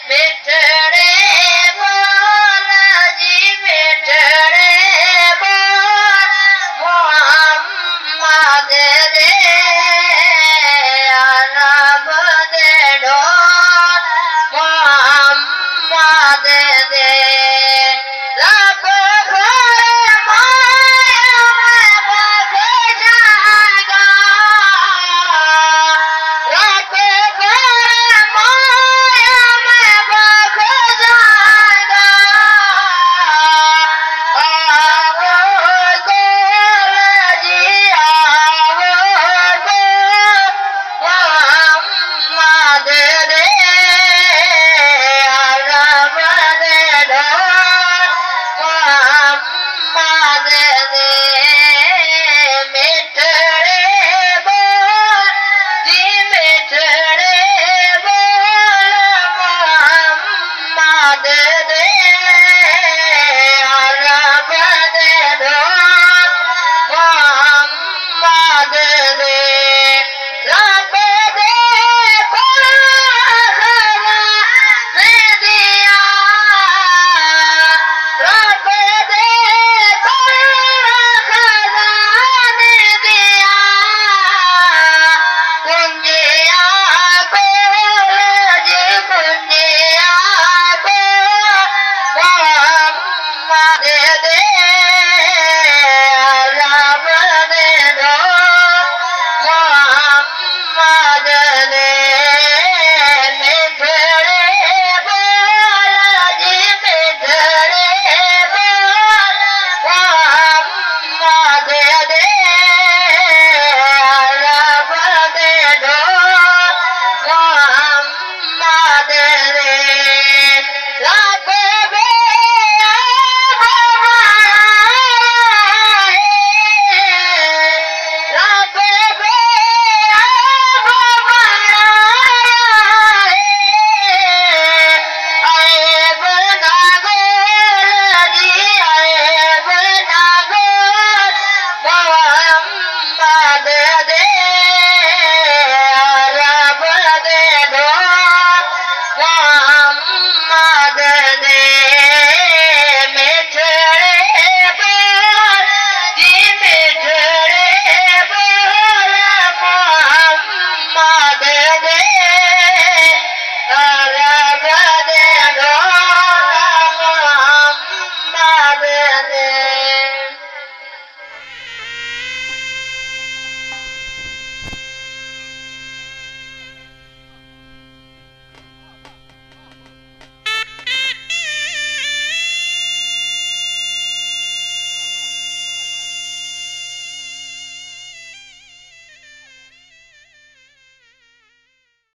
मिठड़े बोल जी मिठड़े बोल मोहम्मद दे अरब दे ढोल मोहम्मद दे रखो खोए माया में बख जाएगा रखो खोए माया में बख जाएगा आवो गोल जी आवो गोल मोहम्मद दे अरब दे ढोल मोहम्मद दे मिठड़े बोल जी मिठड़े बोल मोहम्मद दे